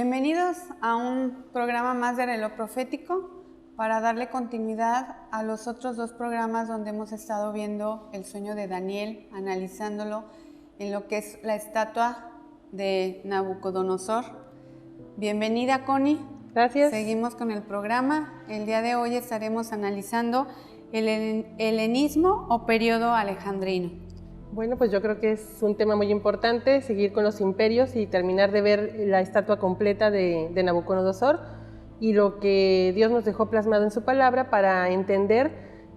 Bienvenidos a un programa más de Reloj Profético para darle continuidad a los otros dos programas donde hemos estado viendo el sueño de Daniel, analizándolo en lo que es la estatua de Nabucodonosor. Bienvenida, Connie. Gracias. Seguimos con el programa. El día de hoy estaremos analizando el helenismo o periodo alejandrino. Bueno, pues yo creo que es un tema muy importante, seguir con los imperios y terminar de ver la estatua completa de Nabucodonosor y lo que Dios nos dejó plasmado en su palabra para entender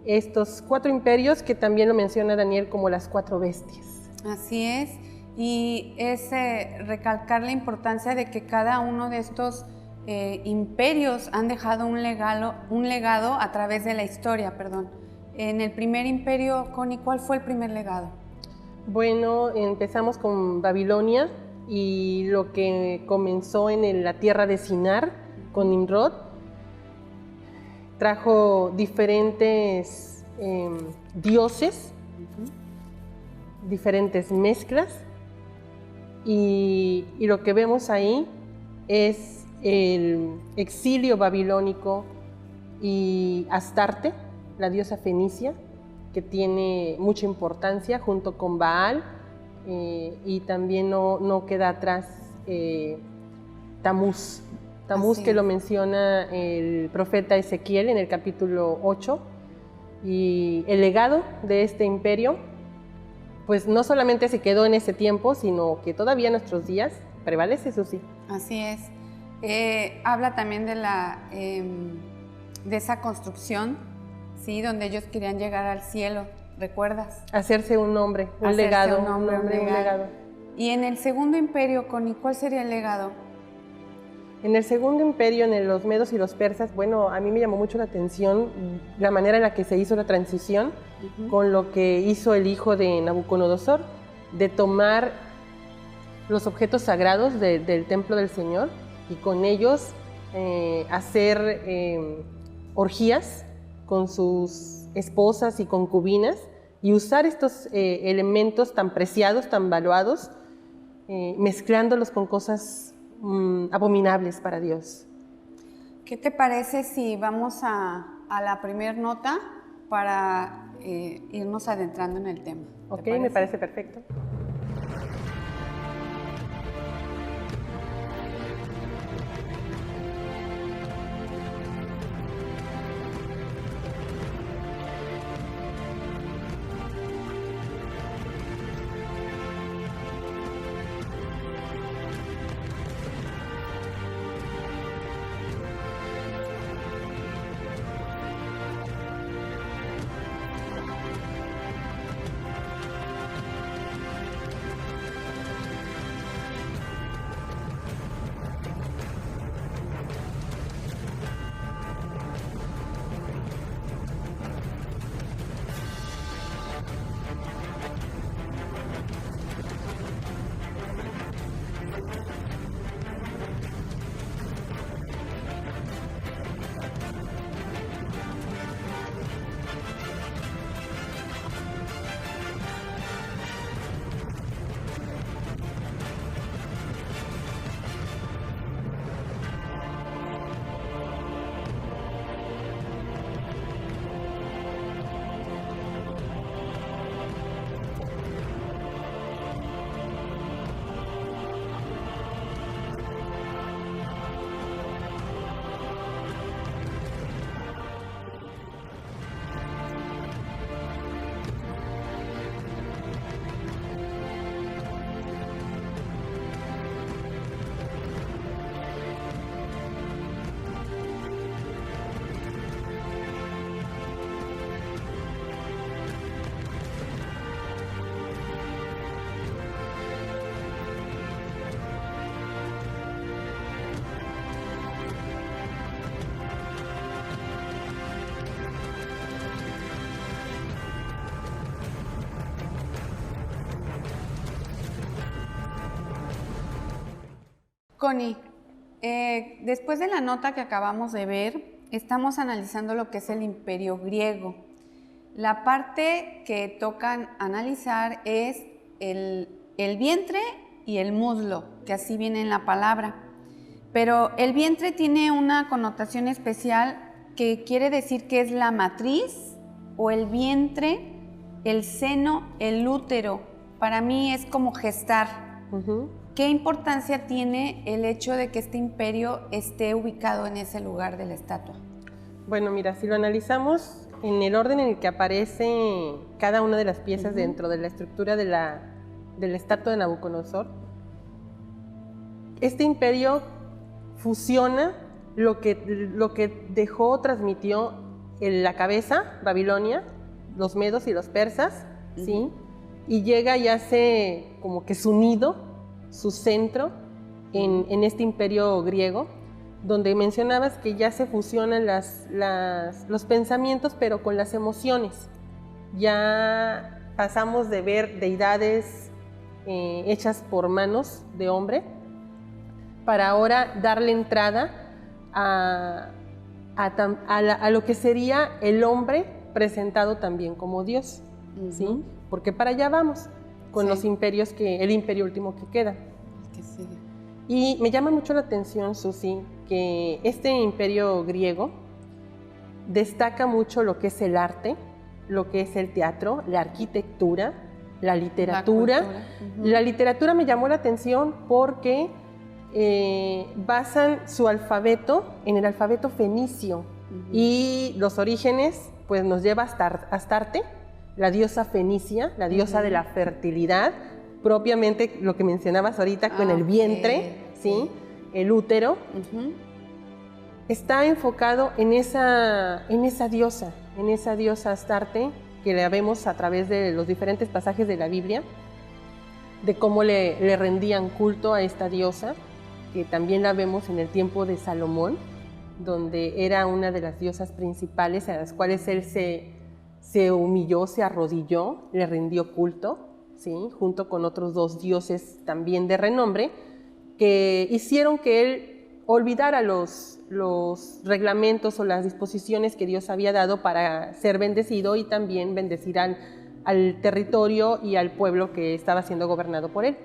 estos 4 imperios que también lo menciona Daniel como las 4 bestias. Así es, y es recalcar la importancia de que cada uno de estos imperios han dejado un legado a través de la historia, En el primer imperio, Connie, ¿cuál fue el primer legado? Bueno, empezamos con Babilonia y lo que comenzó en la tierra de Sinar con Nimrod trajo diferentes dioses, diferentes mezclas y lo que vemos ahí es el exilio babilónico y Astarte, la diosa fenicia, que tiene mucha importancia junto con Baal, y también no queda atrás Tamuz, que lo menciona el profeta Ezequiel en el capítulo 8, y el legado de este imperio pues no solamente se quedó en ese tiempo, sino que todavía en nuestros días prevalece, eso sí. Así es. Habla también de esa construcción, ¿sí? Donde ellos querían llegar al cielo, ¿recuerdas? Hacerse un nombre, un legado. Y en el segundo imperio, Connie, ¿cuál sería el legado? En el segundo imperio, en los medos y los persas, bueno, a mí me llamó mucho la atención la manera en la que se hizo la transición con lo que hizo el hijo de Nabucodonosor, de tomar los objetos sagrados del templo del Señor y con ellos hacer orgías con sus esposas y concubinas y usar estos elementos tan preciados, tan valuados, mezclándolos con cosas abominables para Dios. ¿Qué te parece si vamos a la primera nota para irnos adentrando en el tema? Ok, me parece perfecto. Connie, después de la nota que acabamos de ver, estamos analizando lo que es el imperio griego. La parte que tocan analizar es el vientre y el muslo, que así viene en la palabra. pero el vientre tiene una connotación especial que quiere decir que es la matriz o el vientre, el seno, el útero. Para mí es como gestar. ¿Qué importancia tiene el hecho de que este imperio esté ubicado en ese lugar de la estatua? Bueno, mira, si lo analizamos en el orden en el que aparece cada una de las piezas dentro de la estructura de la estatua de Nabucodonosor, este imperio fusiona lo que dejó, transmitió en la cabeza, Babilonia, los medos y los persas, ¿sí? Y llega y hace como que su nido, su centro en este imperio griego, donde mencionabas que ya se fusionan los pensamientos, pero con las emociones. Ya pasamos de ver deidades hechas por manos de hombre, para ahora darle entrada a lo que sería el hombre presentado también como Dios, ¿sí? Porque para allá vamos, con los imperios, el imperio último que queda. Y me llama mucho la atención, Susi, que este imperio griego destaca mucho lo que es el arte, lo que es el teatro, la arquitectura, la literatura. La literatura me llamó la atención porque basan su alfabeto en el alfabeto fenicio y los orígenes pues nos lleva a Astarte, la diosa fenicia, la diosa de la fertilidad, propiamente lo que mencionabas ahorita con el vientre, ¿sí? El útero. Está enfocado en esa diosa Astarte, que la vemos a través de los diferentes pasajes de la Biblia, de cómo le rendían culto a esta diosa, que también la vemos en el tiempo de Salomón, donde era una de las diosas principales a las cuales él se humilló, se arrodilló, le rindió culto, ¿sí? Junto con otros dos dioses también de renombre, que hicieron que él olvidara los reglamentos o las disposiciones que Dios había dado para ser bendecido y también bendecir al territorio y al pueblo que estaba siendo gobernado por él.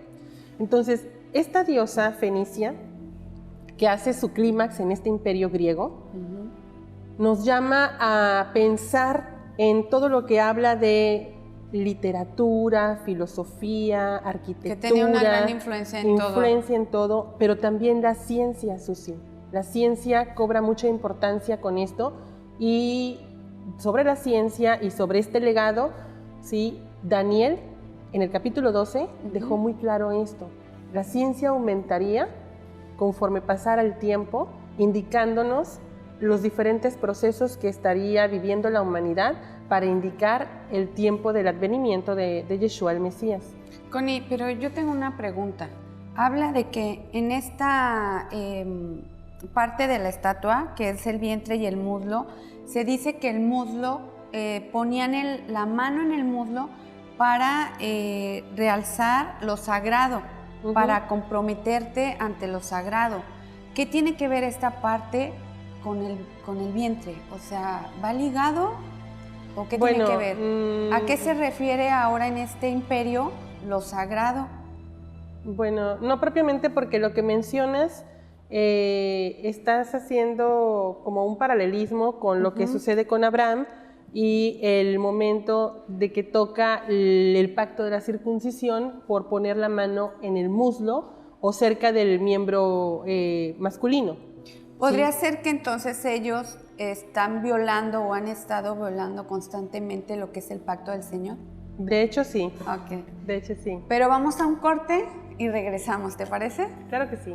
Entonces, esta diosa fenicia, que hace su clímax en este imperio griego, nos llama a pensar en todo lo que habla de literatura, filosofía, arquitectura. Que tenía una gran influencia en todo, pero también la ciencia, Susi. La ciencia cobra mucha importancia con esto, y sobre la ciencia y sobre este legado, ¿sí? Daniel, en el capítulo 12, dejó muy claro esto. La ciencia aumentaría conforme pasara el tiempo, indicándonos los diferentes procesos que estaría viviendo la humanidad para indicar el tiempo del advenimiento de Yeshua el Mesías. Connie, pero yo tengo una pregunta. Habla de que en esta parte de la estatua, que es el vientre y el muslo, se dice que el muslo, ponían la mano en el muslo para realzar lo sagrado, para comprometerte ante lo sagrado. ¿Qué tiene que ver esta parte con el vientre? O sea, ¿va ligado o qué tiene que ver? ¿A qué se refiere ahora en este imperio lo sagrado? Bueno, no propiamente, porque lo que mencionas estás haciendo como un paralelismo con lo que sucede con Abraham y el momento de que toca el pacto de la circuncisión por poner la mano en el muslo o cerca del miembro masculino. ¿Podría ser que entonces ellos están violando o han estado violando constantemente lo que es el pacto del Señor? De hecho, sí. Ok. De hecho, sí. Pero vamos a un corte y regresamos, ¿te parece? Claro que sí.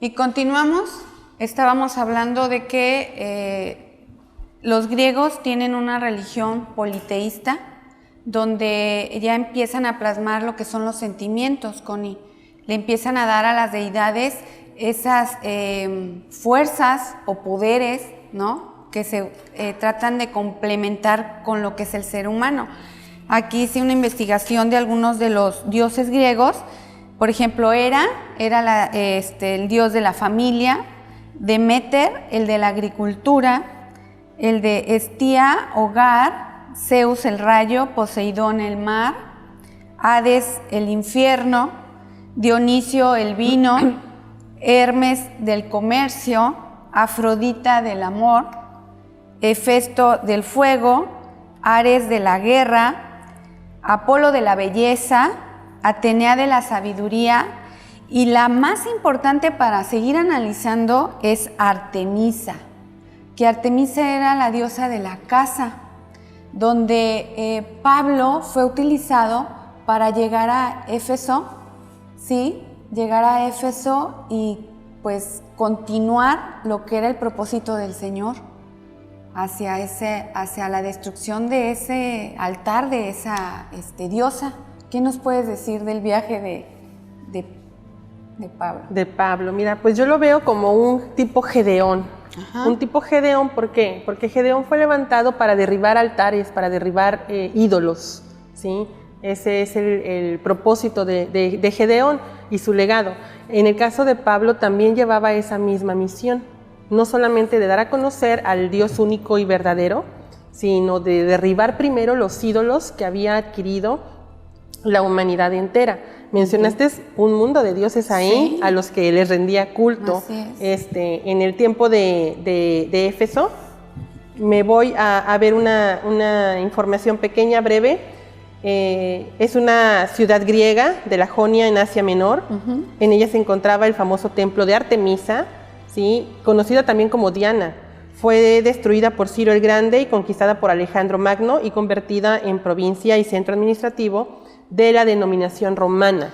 Y continuamos. Estábamos hablando de que los griegos tienen una religión politeísta, donde ya empiezan a plasmar lo que son los sentimientos, Connie. Le empiezan a dar a las deidades esas fuerzas o poderes, ¿no? Que se tratan de complementar con lo que es el ser humano. Aquí hice una investigación de algunos de los dioses griegos. Por ejemplo, Hera era el dios de la familia, Deméter, el de la agricultura, el de Estía, hogar, Zeus, el rayo, Poseidón, el mar, Hades, el infierno, Dionisio, el vino, Hermes, del comercio, Afrodita, del amor, Hefesto, del fuego, Ares, de la guerra, Apolo, de la belleza, Atenea, de la sabiduría, y la más importante para seguir analizando es Artemisa, que Artemisa era la diosa de la caza, donde Pablo fue utilizado para llegar a Éfeso, ¿sí? Llegar a Éfeso y pues continuar lo que era el propósito del Señor hacia la destrucción de ese altar, de esa diosa. ¿Qué nos puedes decir del viaje de Pablo? De Pablo, mira, pues yo lo veo como un tipo Gedeón. Ajá. Un tipo Gedeón, ¿por qué? Porque Gedeón fue levantado para derribar altares, para derribar ídolos, ¿sí? Ese es el propósito de Gedeón y su legado. En el caso de Pablo también llevaba esa misma misión, no solamente de dar a conocer al Dios único y verdadero, sino de derribar primero los ídolos que había adquirido la humanidad entera. Mencionaste un mundo de dioses ahí, sí, a los que les rendía culto. En el tiempo de Éfeso. Me voy a ver una información pequeña, breve. Es una ciudad griega de la Jonia en Asia Menor. En ella se encontraba el famoso templo de Artemisa, ¿sí? Conocida también como Diana. Fue destruida por Ciro el Grande y conquistada por Alejandro Magno y convertida en provincia y centro administrativo de la denominación romana.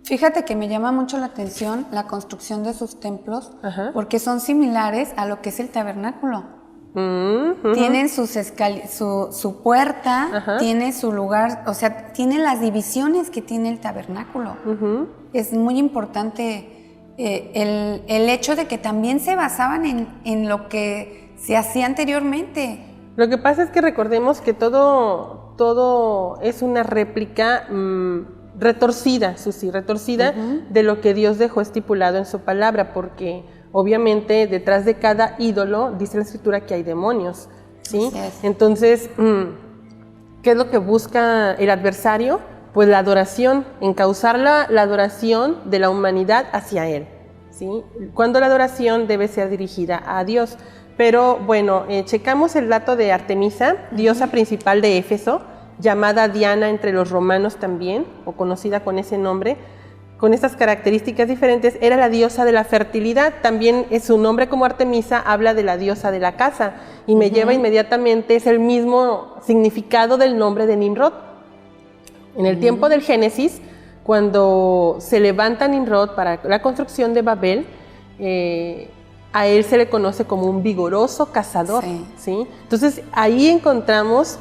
Fíjate que me llama mucho la atención la construcción de sus templos, porque son similares a lo que es el tabernáculo. Tienen su puerta, tiene su lugar, o sea, tiene las divisiones que tiene el tabernáculo. Es muy importante el hecho de que también se basaban en lo que se hacía anteriormente. Lo que pasa es que recordemos que todo es una réplica retorcida, Susi, retorcida de lo que Dios dejó estipulado en su palabra, porque obviamente detrás de cada ídolo dice la Escritura que hay demonios, ¿sí? Entonces, ¿qué es lo que busca el adversario? Pues la adoración, encauzar la adoración de la humanidad hacia Él, ¿sí? Cuando la adoración debe ser dirigida a Dios. Pero bueno, checamos el dato de Artemisa, diosa principal de Éfeso, llamada Diana entre los romanos también, o conocida con ese nombre, con estas características diferentes. Era la diosa de la fertilidad. También su nombre como Artemisa habla de la diosa de la caza, y me lleva inmediatamente, es el mismo significado del nombre de Nimrod. En el tiempo del Génesis, cuando se levanta Nimrod para la construcción de Babel, a él se le conoce como un vigoroso cazador, ¿sí? Entonces ahí encontramos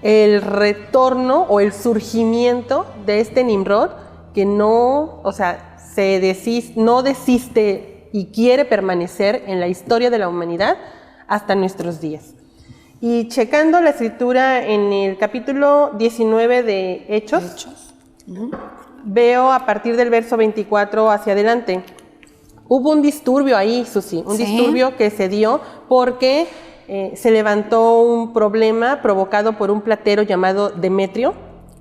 el retorno o el surgimiento de este Nimrod, que no desiste y quiere permanecer en la historia de la humanidad hasta nuestros días. Y checando la Escritura en el capítulo 19 de Hechos. Veo a partir del verso 24 hacia adelante. Hubo un disturbio ahí, Susi, disturbio que se dio porque se levantó un problema provocado por un platero llamado Demetrio.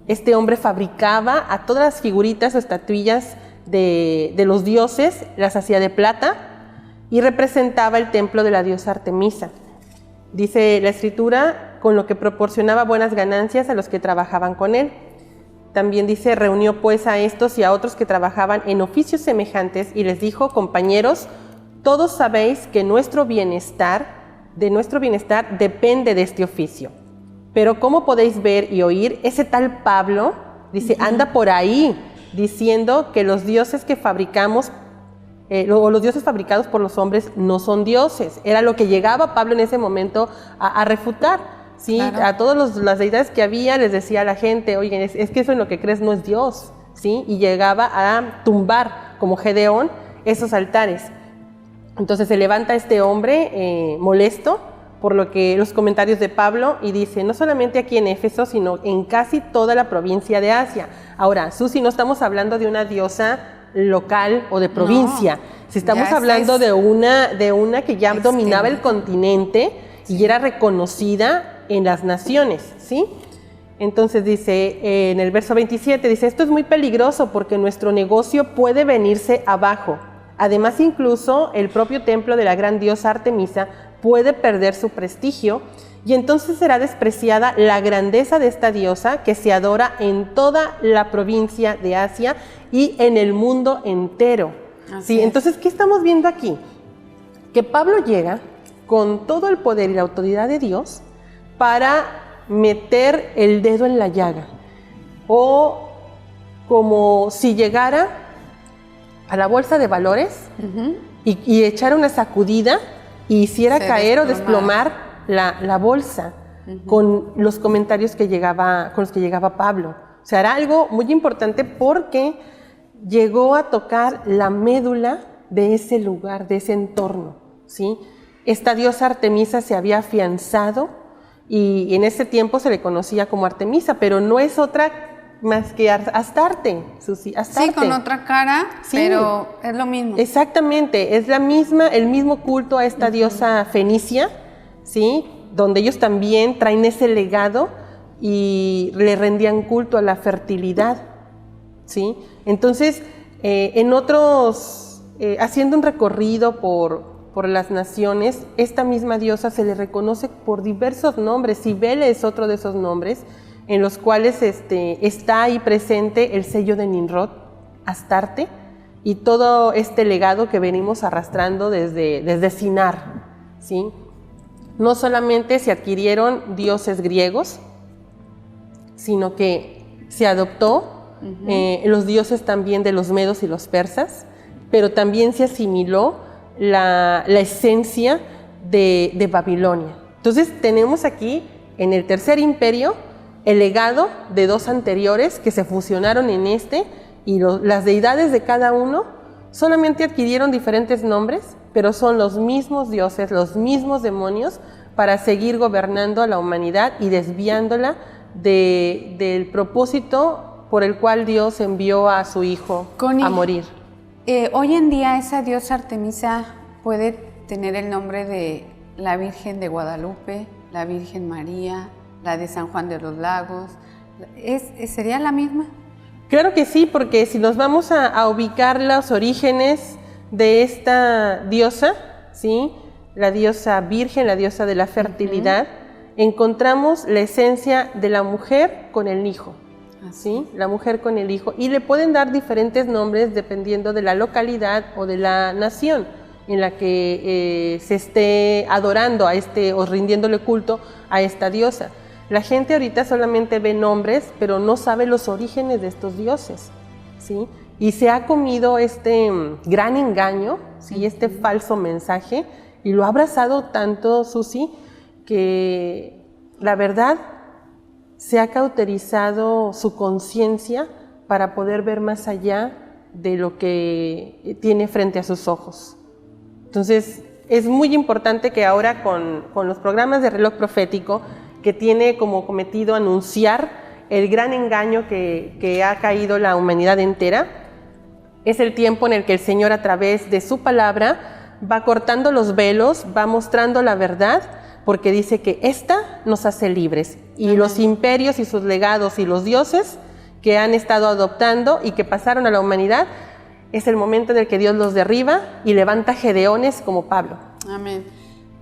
Este hombre fabricaba a todas las figuritas o estatuillas de los dioses, las hacía de plata y representaba el templo de la diosa Artemisa. Dice la Escritura, con lo que proporcionaba buenas ganancias a los que trabajaban con él. También dice, reunió pues a estos y a otros que trabajaban en oficios semejantes y les dijo, compañeros, todos sabéis que de nuestro bienestar depende de este oficio. Pero como podéis ver y oír, ese tal Pablo, dice, anda por ahí diciendo que los dioses que fabricamos, los dioses fabricados por los hombres no son dioses. Era lo que llegaba Pablo en ese momento a refutar. ¿Sí? Claro. A todas las deidades que había les decía a la gente, oigan, es que eso en lo que crees no es Dios, ¿sí? Y llegaba a tumbar, como Gedeón, esos altares. Entonces se levanta este hombre molesto por lo que los comentarios de Pablo y dice, no solamente aquí en Éfeso, sino en casi toda la provincia de Asia. Ahora, Susi, no estamos hablando de una diosa local o de provincia. No. Si estamos Ya hablando de una que ya dominaba el continente y era reconocida en las naciones, ¿sí? Entonces dice, en el verso 27, dice, esto es muy peligroso porque nuestro negocio puede venirse abajo. Además, incluso el propio templo de la gran diosa Artemisa puede perder su prestigio y entonces será despreciada la grandeza de esta diosa que se adora en toda la provincia de Asia y en el mundo entero. ¿Sí? Entonces, ¿qué estamos viendo aquí? Que Pablo llega con todo el poder y la autoridad de Dios para meter el dedo en la llaga. O como si llegara a la bolsa de valores y echara una sacudida y hiciera caer o desplomar la bolsa con los comentarios con los que llegaba Pablo. O sea, era algo muy importante porque llegó a tocar la médula de ese lugar, de ese entorno, ¿sí? Esta diosa Artemisa se había afianzado y en ese tiempo se le conocía como Artemisa, pero no es otra más que Astarte, Susi, Astarte. Sí, con otra cara, sí, pero es lo mismo. Exactamente, es la misma, el mismo culto a esta diosa fenicia, ¿sí? Donde ellos también traen ese legado y le rendían culto a la fertilidad, ¿sí? Entonces, haciendo un recorrido por las naciones, esta misma diosa se le reconoce por diversos nombres. Cibele es otro de esos nombres, en los cuales está ahí presente el sello de Nimrod, Astarte, y todo este legado que venimos arrastrando desde Sinar, ¿sí? No solamente se adquirieron dioses griegos, sino que se adoptó los dioses también de los medos y los persas, pero también se asimiló la esencia de Babilonia. Entonces tenemos aquí en el tercer imperio el legado de dos anteriores que se fusionaron en y las deidades de cada uno solamente adquirieron diferentes nombres, pero son los mismos dioses, los mismos demonios para seguir gobernando a la humanidad y desviándola del propósito por el cual Dios envió a su Hijo a morir. Hoy en día esa diosa Artemisa puede tener el nombre de la Virgen de Guadalupe, la Virgen María, la de San Juan de los Lagos. ¿Sería la misma? Claro que sí, porque si nos vamos a ubicar los orígenes de esta diosa, ¿sí? La diosa virgen, la diosa de la fertilidad, encontramos la esencia de la mujer con el hijo, ¿sí? La mujer con el hijo, y le pueden dar diferentes nombres dependiendo de la localidad o de la nación en la que se esté adorando o rindiéndole culto a esta diosa. La gente ahorita solamente ve nombres, pero no sabe los orígenes de estos dioses, ¿sí? Y se ha comido este gran engaño, ¿sí? Este falso mensaje, y lo ha abrazado tanto, Susi, que la verdad se ha cauterizado su conciencia para poder ver más allá de lo que tiene frente a sus ojos. Entonces, es muy importante que ahora con los programas de reloj profético, que tiene como cometido anunciar el gran engaño que ha caído la humanidad entera, es el tiempo en el que el Señor, a través de su palabra, va cortando los velos, va mostrando la verdad, porque dice que esta nos hace libres. Y los imperios y sus legados y los dioses que han estado adoptando y que pasaron a la humanidad, es el momento en el que Dios los derriba y levanta gedeones como Pablo. Amén.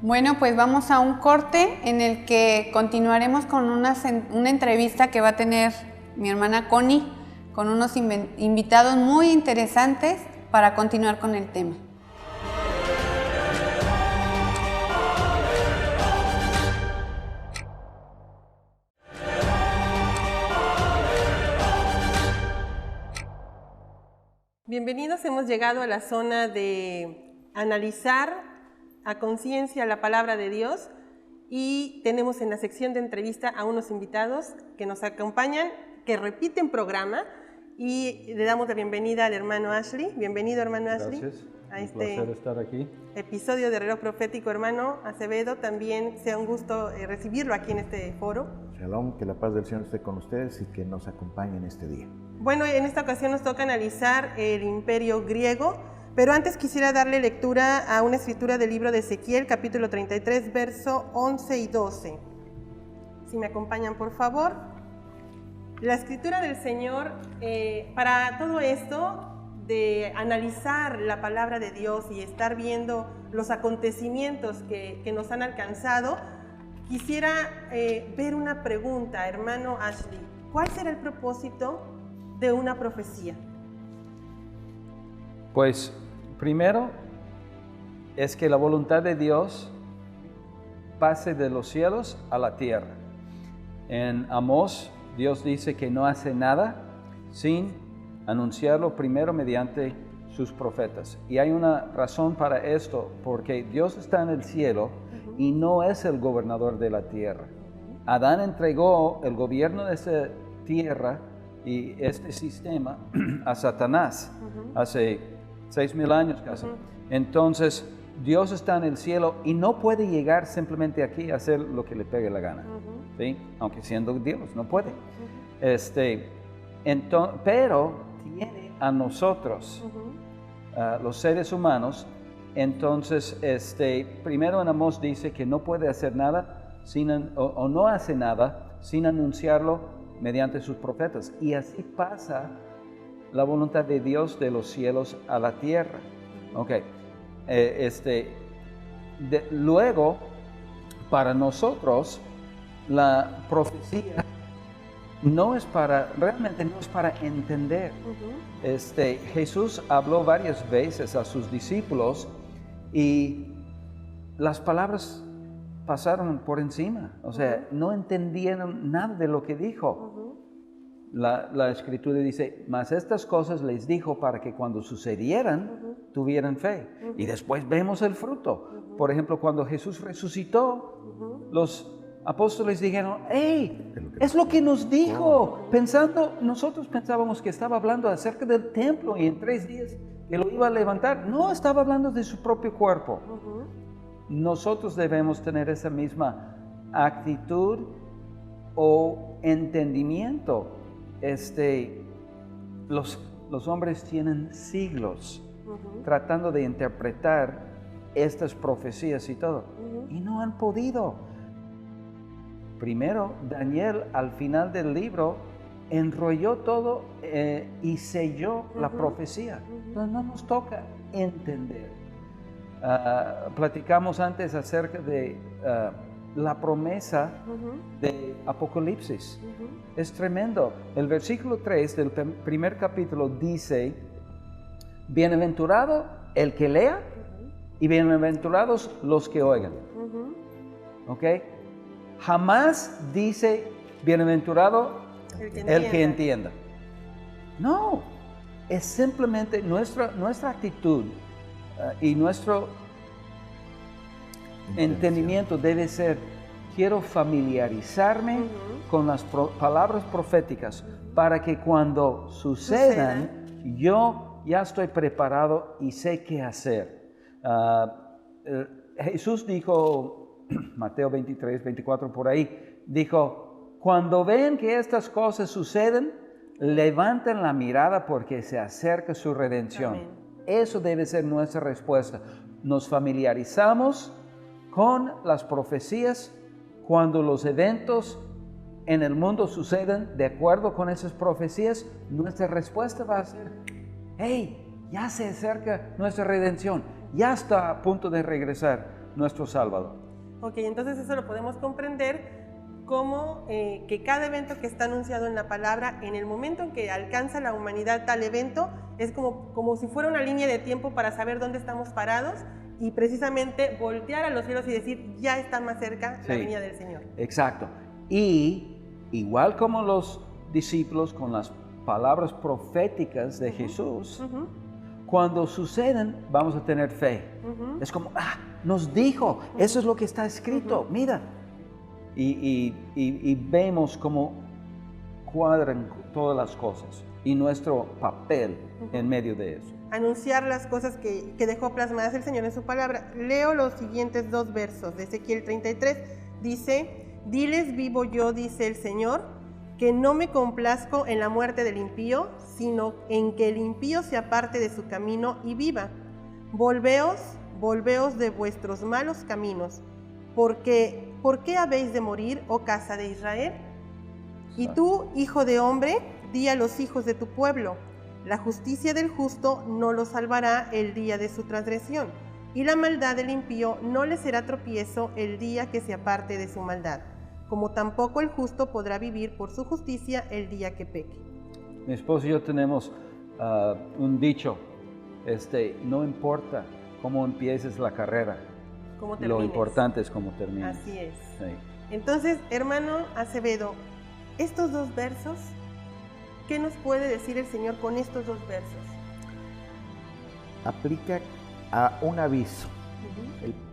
Bueno, pues vamos a un corte en el que continuaremos con una entrevista que va a tener mi hermana Connie con unos invitados muy interesantes para continuar con el tema. Bienvenidos, hemos llegado a la zona de analizar a conciencia la palabra de Dios y tenemos en la sección de entrevista a unos invitados que nos acompañan, que repiten programa, y le damos la bienvenida al hermano Ashley. Bienvenido, hermano Ashley. Gracias, a un placer estar aquí. Episodio de Reloj Profético, hermano Acevedo. También sea un gusto recibirlo aquí en este foro. Shalom, que la paz del Señor esté con ustedes y que nos acompañe en este día. Bueno, en esta ocasión nos toca analizar el imperio griego, Pero antes quisiera darle lectura a una escritura del libro de Ezequiel, capítulo 33, verso 11 y 12. Si me acompañan, por favor. La escritura del Señor, para todo esto de analizar la palabra de Dios y estar viendo los acontecimientos que nos han alcanzado, quisiera ver una pregunta, hermano Ashley. ¿Cuál será el propósito de una profecía? Pues primero es que la voluntad de Dios pase de los cielos a la tierra. En Amós, Dios dice que no hace nada sin anunciarlo primero mediante sus profetas. Y hay una razón para esto, porque Dios está en el cielo y no es el gobernador de la tierra. Adán entregó el gobierno de esa tierra y este sistema a Satanás hace 6,000 años casi. Entonces, Dios está en el cielo y no puede llegar simplemente aquí a hacer lo que le pegue la gana, ¿sí? Aunque siendo Dios, no puede. Pero tiene a nosotros, los seres humanos. Entonces, primero en Amós dice que no puede hacer nada o no hace nada sin anunciarlo mediante sus profetas. Y así pasa la voluntad de Dios de los cielos a la tierra. Okay. Luego, para nosotros, la profecía realmente no es para entender. Jesús habló varias veces a sus discípulos y las palabras pasaron por encima, o sea, no entendieron nada de lo que dijo. La Escritura dice, mas estas cosas les dijo para que cuando sucedieran, tuvieran fe. Y después vemos el fruto. Por ejemplo, cuando Jesús resucitó, los apóstoles dijeron, ¡hey! Es lo que nos dijo. Nosotros pensábamos que estaba hablando acerca del templo y en 3 días que lo iba a levantar. No, estaba hablando de su propio cuerpo. Nosotros debemos tener esa misma actitud o entendimiento. Los hombres tienen siglos tratando de interpretar estas profecías y todo, y no han podido. Primero, Daniel al final del libro enrolló todo y selló la profecía. Entonces no nos toca entender. Platicamos antes acerca de la promesa de Apocalipsis. Es tremendo. El versículo 3 del primer capítulo dice, bienaventurado el que lea y bienaventurados los que oigan. ¿Ok? Jamás dice bienaventurado el que entienda. No, es simplemente nuestra actitud y nuestro entendimiento debe ser, quiero familiarizarme con las palabras proféticas para que cuando sucedan, yo ya estoy preparado y sé qué hacer. Jesús dijo, Mateo 23, 24 por ahí, dijo, cuando ven que estas cosas suceden, levanten la mirada porque se acerca su redención. Amén. Eso debe ser nuestra respuesta. Nos familiarizamos con las profecías cuando los eventos en el mundo suceden de acuerdo con esas profecías. Nuestra respuesta va a ser, hey, ya se acerca nuestra redención, ya está a punto de regresar nuestro Salvador. Ok, entonces eso lo podemos comprender como que cada evento que está anunciado en la palabra, en el momento en que alcanza la humanidad tal evento, es como si fuera una línea de tiempo para saber dónde estamos parados y precisamente voltear a los cielos y decir, ya está más cerca la venida del Señor. Exacto. Y igual como los discípulos con las palabras proféticas de Jesús, cuando suceden vamos a tener fe. Es como, nos dijo, eso es lo que está escrito, mira. Y vemos cómo cuadran todas las cosas y nuestro papel en medio de eso. Anunciar las cosas que dejó plasmadas el Señor en su palabra. Leo los siguientes 2 versos de Ezequiel 33. Dice, diles vivo yo, dice el Señor, que no me complazco en la muerte del impío, sino en que el impío se aparte de su camino y viva. Volveos de vuestros malos caminos, porque ¿por qué habéis de morir, oh casa de Israel? Y tú, hijo de hombre, di a los hijos de tu pueblo, la justicia del justo no lo salvará el día de su transgresión, y la maldad del impío no le será tropiezo el día que se aparte de su maldad, como tampoco el justo podrá vivir por su justicia el día que peque. Mi esposo y yo tenemos un dicho, no importa cómo empieces la carrera, lo importante es cómo terminas. Así es. Sí. Entonces, hermano Acevedo, estos dos versos, ¿qué nos puede decir el Señor con estos dos versos? Aplica a un aviso.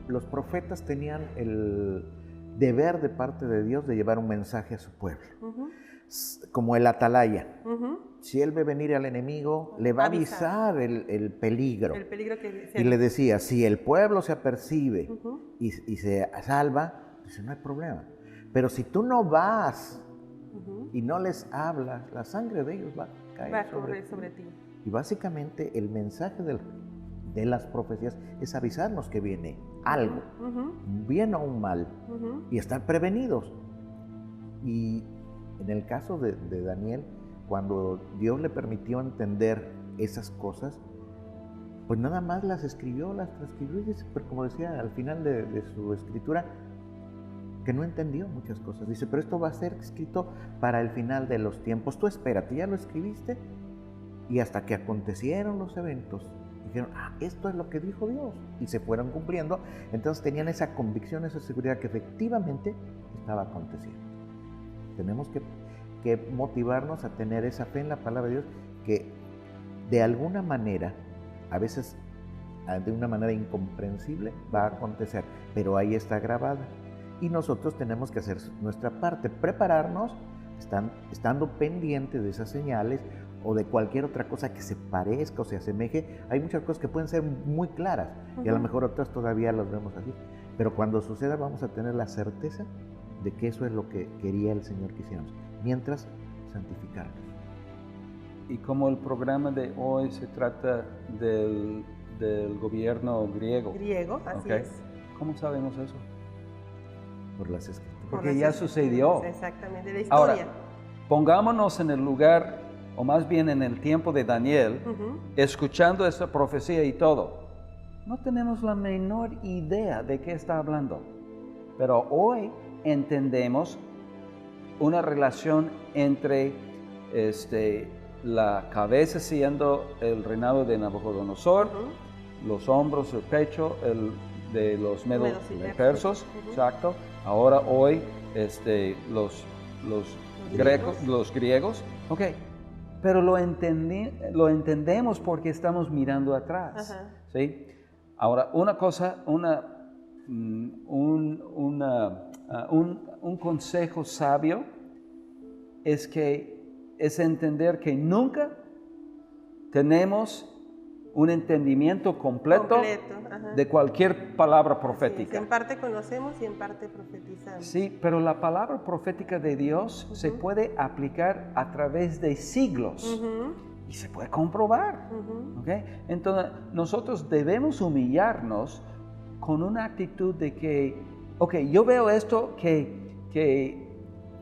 Los profetas tenían el deber de parte de Dios de llevar un mensaje a su pueblo. Como el atalaya. Si él ve venir al enemigo, le va a avisar el peligro. El peligro que y le decía, si el pueblo se apercibe y se salva, dice, no hay problema. Pero si tú no vas y no les hablas, la sangre de ellos va a caer sobre ti. Y básicamente el mensaje de las profecías es avisarnos que viene algo, un bien o un mal, y estar prevenidos. Y en el caso de Daniel, cuando Dios le permitió entender esas cosas, pues nada más las escribió, las transcribió, y dice, pero como decía al final de su escritura, que no entendió muchas cosas. Dice, pero esto va a ser escrito para el final de los tiempos. Tú espérate, ya lo escribiste, y hasta que acontecieron los eventos, dijeron, esto es lo que dijo Dios, y se fueron cumpliendo. Entonces tenían esa convicción, esa seguridad que efectivamente estaba aconteciendo. Tenemos que motivarnos a tener esa fe en la palabra de Dios, que de alguna manera, a veces de una manera incomprensible, va a acontecer, pero ahí está grabada. Y nosotros tenemos que hacer nuestra parte, prepararnos, estando pendientes de esas señales o de cualquier otra cosa que se parezca o se asemeje. Hay muchas cosas que pueden ser muy claras y a lo mejor otras todavía las vemos así. Pero cuando suceda vamos a tener la certeza de que eso es lo que quería el Señor que hiciéramos. Mientras, santificarnos. Y como el programa de hoy se trata del gobierno griego. Griego, así es. ¿Cómo sabemos eso? Por las escrituras. Porque ya sucedió. Exactamente, la historia. Ahora, pongámonos en el lugar, o más bien en el tiempo de Daniel, escuchando esta profecía y todo. No tenemos la menor idea de qué está hablando. Pero hoy entendemos una relación entre la cabeza siendo el reinado de Nabucodonosor, los hombros, el pecho, de los medos persos, exacto. Ahora hoy los griegos. Ok, pero lo entendemos porque estamos mirando atrás. ¿Sí? Ahora, una cosa, un consejo sabio es entender que nunca tenemos un entendimiento completo de cualquier palabra profética. En parte conocemos y en parte profetizamos. Sí, pero la palabra profética de Dios se puede aplicar a través de siglos y se puede comprobar. ¿Okay? Entonces, nosotros debemos humillarnos con una actitud de que, yo veo esto que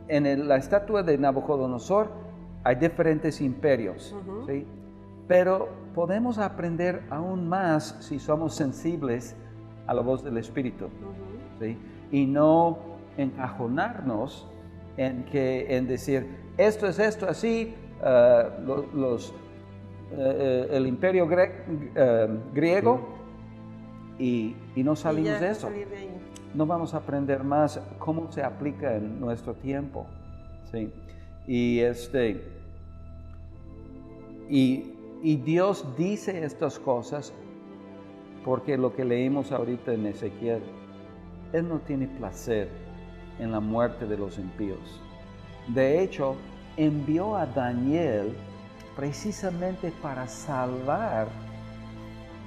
en la estatua de Nabucodonosor hay diferentes imperios, ¿sí? Pero podemos aprender aún más si somos sensibles a la voz del Espíritu, ¿sí? Y no encajonarnos en decir, esto es esto así, el imperio griego, y no salimos de eso. No vamos a aprender más cómo se aplica en nuestro tiempo, ¿sí? Y Dios dice estas cosas porque lo que leímos ahorita en Ezequiel, Él no tiene placer en la muerte de los impíos. De hecho, envió a Daniel precisamente para salvar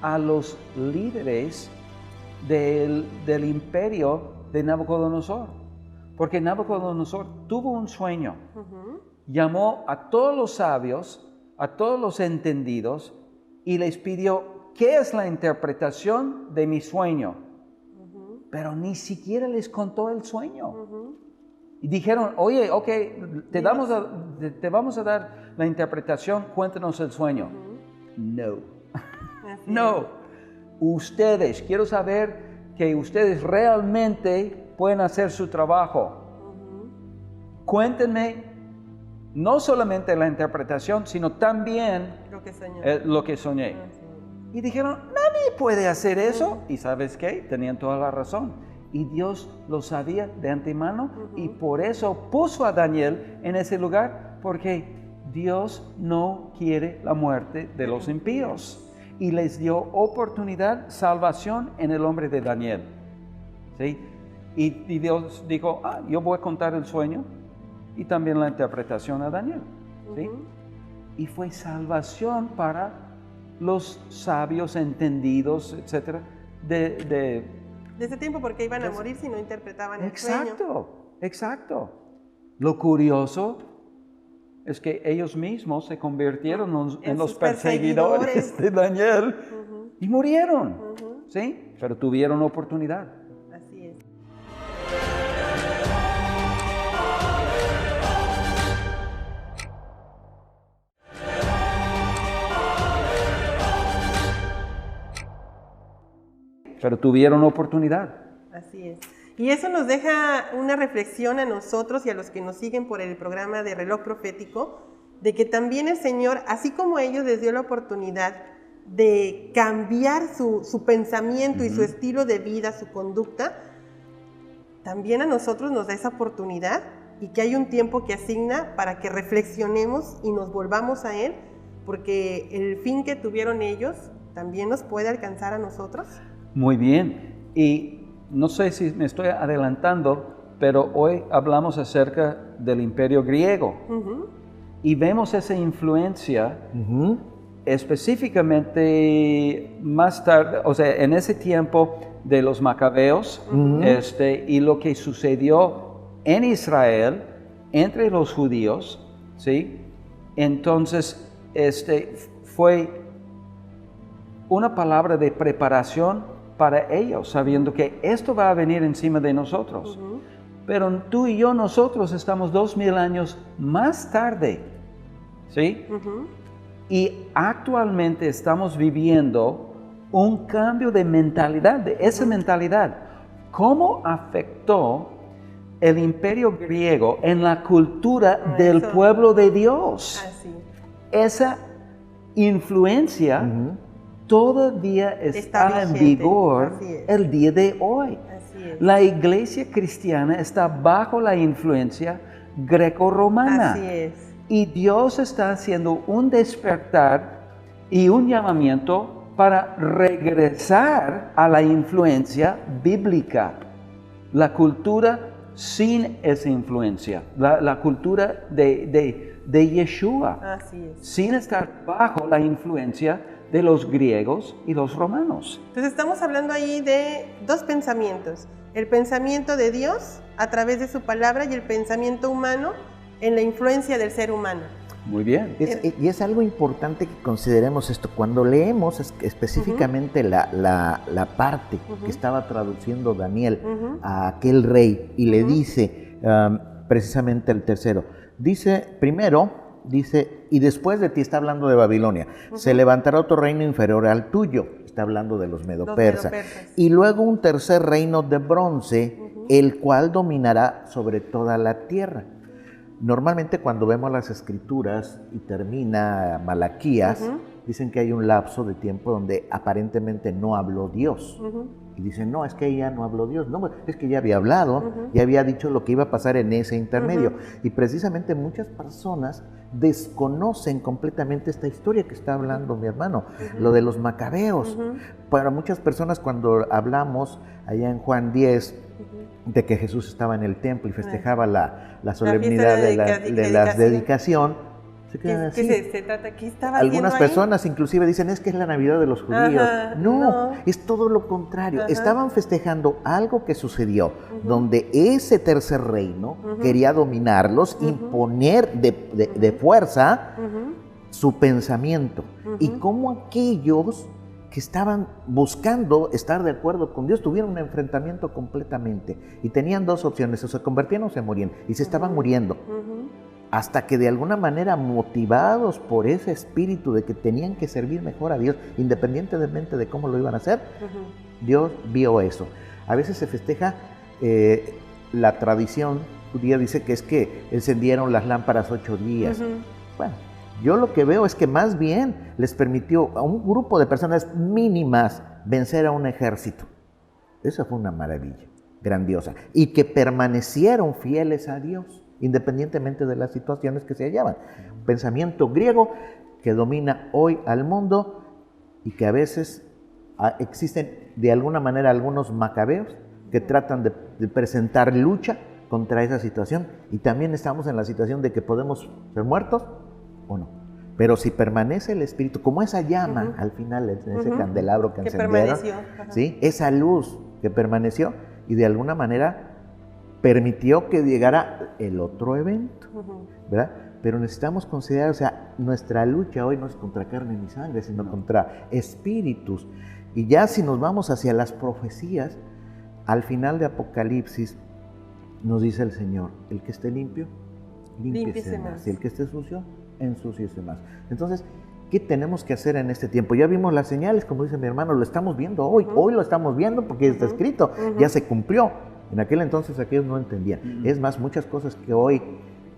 a los líderes del imperio de Nabucodonosor. Porque Nabucodonosor tuvo un sueño, llamó a todos los sabios, a todos los entendidos y les pidió, ¿qué es la interpretación de mi sueño? Pero ni siquiera les contó el sueño. Y dijeron, oye, ok, te vamos a dar la interpretación, cuéntanos el sueño. No. No. Ustedes, quiero saber que ustedes realmente pueden hacer su trabajo. Cuéntenme no solamente la interpretación, sino también lo que soñé. Y dijeron, nadie puede hacer eso. ¿Y sabes qué? Tenían toda la razón. Y Dios lo sabía de antemano y por eso puso a Daniel en ese lugar, porque Dios no quiere la muerte de los impíos. Y les dio oportunidad, salvación en el hombre de Daniel. ¿Sí? Y Dios dijo, yo voy a contar el sueño y también la interpretación a Daniel. ¿Sí? Y fue salvación para los sabios, entendidos, etcétera, de ese tiempo, porque iban a morir si no interpretaban el sueño. Exacto. Lo curioso es que ellos mismos se convirtieron en los perseguidores de Daniel y murieron. ¿Sí? Pero tuvieron oportunidad. Así es. Pero tuvieron oportunidad. Así es. Y eso nos deja una reflexión a nosotros y a los que nos siguen por el programa de Reloj Profético, de que también el Señor, así como a ellos les dio la oportunidad de cambiar su pensamiento y su estilo de vida, su conducta, también a nosotros nos da esa oportunidad y que hay un tiempo que asigna para que reflexionemos y nos volvamos a Él, porque el fin que tuvieron ellos también nos puede alcanzar a nosotros. Muy bien, y no sé si me estoy adelantando, pero hoy hablamos acerca del Imperio griego y vemos esa influencia específicamente más tarde, o sea, en ese tiempo de los macabeos y lo que sucedió en Israel entre los judíos, ¿sí? Entonces, fue una palabra de preparación para ellos, sabiendo que esto va a venir encima de nosotros. Pero tú y yo, nosotros estamos 2000 años más tarde, ¿sí? Y actualmente estamos viviendo un cambio de mentalidad, de esa mentalidad. ¿Cómo afectó el Imperio griego en la cultura del pueblo de Dios? Así. Esa influencia todavía está en vigor el día de hoy. La iglesia cristiana está bajo la influencia greco-romana. Así es. Y Dios está haciendo un despertar y un llamamiento para regresar a la influencia bíblica. La cultura sin esa influencia, la cultura de Yeshua, Así es. sin estar bajo la influencia de los griegos y los romanos. Entonces estamos hablando ahí de dos pensamientos: el pensamiento de Dios a través de su palabra y el pensamiento humano en la influencia del ser humano. Muy bien. Y es algo importante que consideremos esto. Cuando leemos específicamente la parte que estaba traduciendo Daniel a aquel rey y le dice precisamente el tercero, dice, primero, dice, y después de ti, está hablando de Babilonia, se levantará otro reino inferior al tuyo, está hablando de los medo-persas, y luego un tercer reino de bronce, el cual dominará sobre toda la tierra. Normalmente cuando vemos las escrituras y termina Malaquías, dicen que hay un lapso de tiempo donde aparentemente no habló Dios. Y dicen, no, es que ya no habló Dios. No, es que ya había hablado, ya había dicho lo que iba a pasar en ese intermedio. Y precisamente muchas personas desconocen completamente esta historia que está hablando mi hermano, lo de los macabeos. Para muchas personas cuando hablamos allá en Juan 10, de que Jesús estaba en el templo y festejaba la solemnidad de la dedicación, se quedan así. Se trata, ¿qué estaba Algunas haciendo personas inclusive dicen, es que es la Navidad de los judíos. No, es todo lo contrario. Estaban festejando algo que sucedió, donde ese tercer reino quería dominarlos, imponer de fuerza su pensamiento. Y cómo aquellos que estaban buscando estar de acuerdo con Dios, tuvieron un enfrentamiento completamente y tenían dos opciones, o se convertían o se morían, y se estaban muriendo. Hasta que de alguna manera, motivados por ese espíritu de que tenían que servir mejor a Dios, independientemente de cómo lo iban a hacer, Dios vio eso. A veces se festeja la tradición judía, dice que es que encendieron las lámparas 8 días. Bueno, yo lo que veo es que más bien les permitió a un grupo de personas mínimas vencer a un ejército. Eso fue una maravilla grandiosa. Y que permanecieron fieles a Dios, independientemente de las situaciones que se hallaban. Un pensamiento griego que domina hoy al mundo y que a veces existen de alguna manera algunos macabeos que tratan de presentar lucha contra esa situación, y también estamos en la situación de que podemos ser muertos o no. Pero si permanece el espíritu, como esa llama al final, en ese candelabro que encendieron, ¿sí? Esa luz que permaneció y de alguna manera permitió que llegara el otro evento, ¿verdad? Pero necesitamos considerar, o sea, nuestra lucha hoy no es contra carne ni sangre, sino contra espíritus. Y ya si nos vamos hacia las profecías, al final de Apocalipsis nos dice el Señor, el que esté limpio, límpiese más. Y el que esté sucio, ensúciese más. Entonces, ¿qué tenemos que hacer en este tiempo? Ya vimos las señales, como dice mi hermano, lo estamos viendo hoy. Hoy lo estamos viendo porque está escrito, ya se cumplió. En aquel entonces aquellos no entendían. Es más, muchas cosas que hoy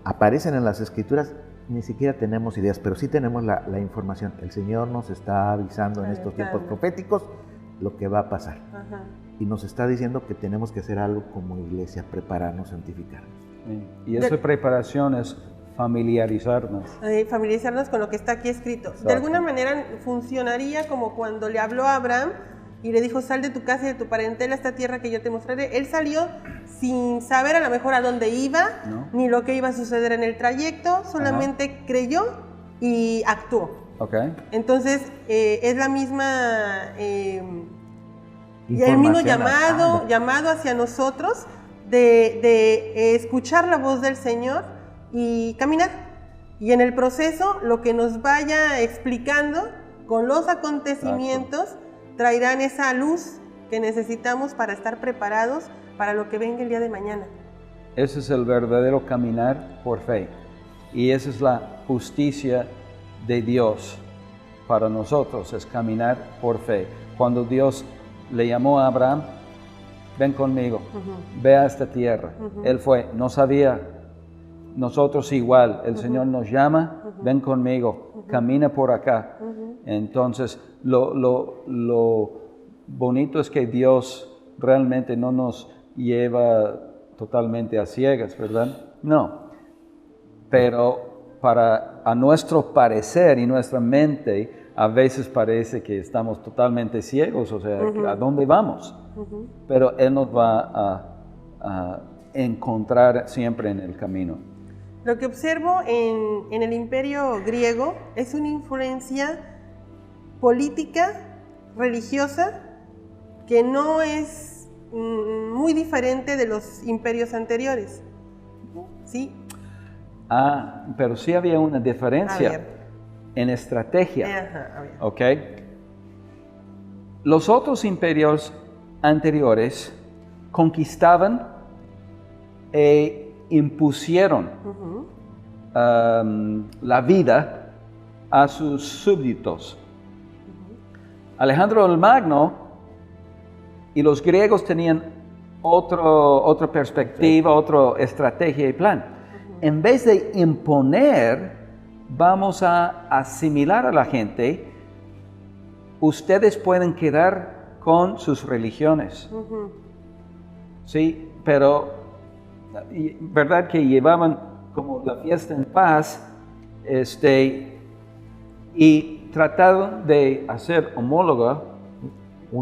aparecen en las Escrituras, ni siquiera tenemos ideas, pero sí tenemos la información. El Señor nos está avisando en estos tiempos proféticos lo que va a pasar. Y nos está diciendo que tenemos que hacer algo como iglesia, prepararnos, santificarnos. Y esa preparación es familiarizarnos. Familiarizarnos con lo que está aquí escrito. De alguna manera funcionaría como cuando le habló a Abraham y le dijo, sal de tu casa y de tu parentela a esta tierra que yo te mostraré. Él salió sin saber a lo mejor a dónde iba, ni lo que iba a suceder en el trayecto, solamente creyó y actuó. Entonces, es la misma, el mismo llamado hacia nosotros de escuchar la voz del Señor y caminar. Y en el proceso, lo que nos vaya explicando con los acontecimientos, traerán esa luz que necesitamos para estar preparados para lo que venga el día de mañana. Ese es el verdadero caminar por fe. Y esa es la justicia de Dios para nosotros, es caminar por fe. Cuando Dios le llamó a Abraham, ven conmigo, ve a esta tierra. Él fue, no sabía, nosotros igual, el Señor nos llama, ven conmigo, camina por acá. Entonces, lo bonito es que Dios realmente no nos lleva totalmente a ciegas, ¿verdad? No, pero a nuestro parecer y nuestra mente, a veces parece que estamos totalmente ciegos, o sea, ¿a dónde vamos? Pero Él nos va a encontrar siempre en el camino. Lo que observo en el imperio griego es una influencia política, religiosa, que no es muy diferente de los imperios anteriores. ¿Sí? Pero sí había una diferencia en estrategia. ¿Ok? Los otros imperios anteriores conquistaban e impusieron la vida a sus súbditos. Alejandro el Magno y los griegos tenían otra perspectiva, otra estrategia y plan. En vez de imponer, vamos a asimilar a la gente. Ustedes pueden quedar con sus religiones. Sí, pero verdad que llevaban como la fiesta en paz, y trataron de hacer homóloga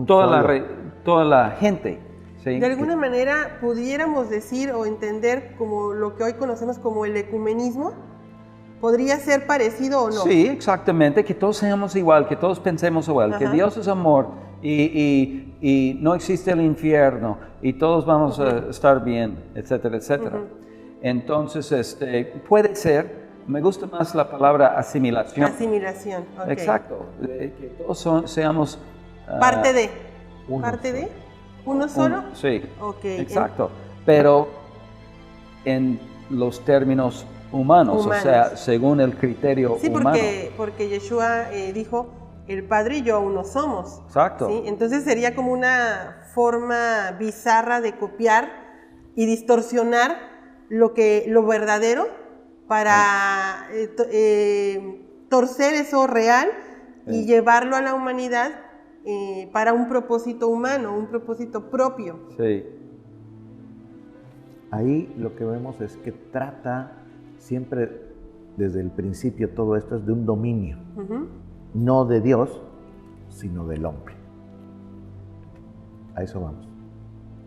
toda la gente. ¿Sí? De alguna manera pudiéramos decir o entender como lo que hoy conocemos como el ecumenismo. ¿Podría ser parecido o no? Sí, exactamente, que todos seamos igual, que todos pensemos igual, que Dios es amor y no existe el infierno y todos vamos a estar bien, etcétera, etcétera. Entonces, puede ser, me gusta más la palabra asimilación. Asimilación, ok. Exacto, que todos seamos Parte de. Uno ¿Parte solo. de? ¿Uno solo? Sí, Ok. exacto. Pero en los términos humanos, o sea, según el criterio Sí, humano. porque Yeshua dijo, el Padre y yo uno somos. Exacto. ¿Sí? Entonces sería como una forma bizarra de copiar y distorsionar lo verdadero para torcer eso real y llevarlo a la humanidad para un propósito humano, un propósito propio. Sí. Ahí lo que vemos es que trata siempre, desde el principio, todo esto es de un dominio, no de Dios, sino del hombre. A eso vamos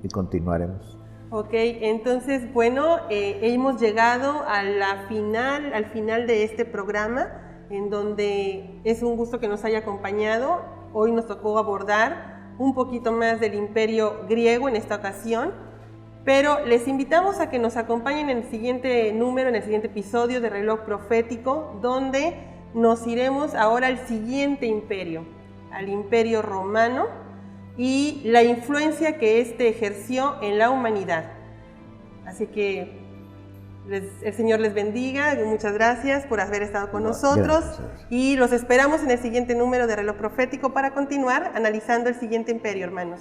y continuaremos. Ok, entonces, bueno, hemos llegado a al final de este programa, en donde es un gusto que nos haya acompañado. Hoy nos tocó abordar un poquito más del imperio griego en esta ocasión, pero les invitamos a que nos acompañen en el siguiente número, en el siguiente episodio de Reloj Profético, donde nos iremos ahora al siguiente imperio, al Imperio Romano, y la influencia que éste ejerció en la humanidad. Así que el Señor les bendiga, muchas gracias por haber estado con nosotros, y los esperamos en el siguiente número de Reloj Profético para continuar analizando el siguiente imperio, hermanos.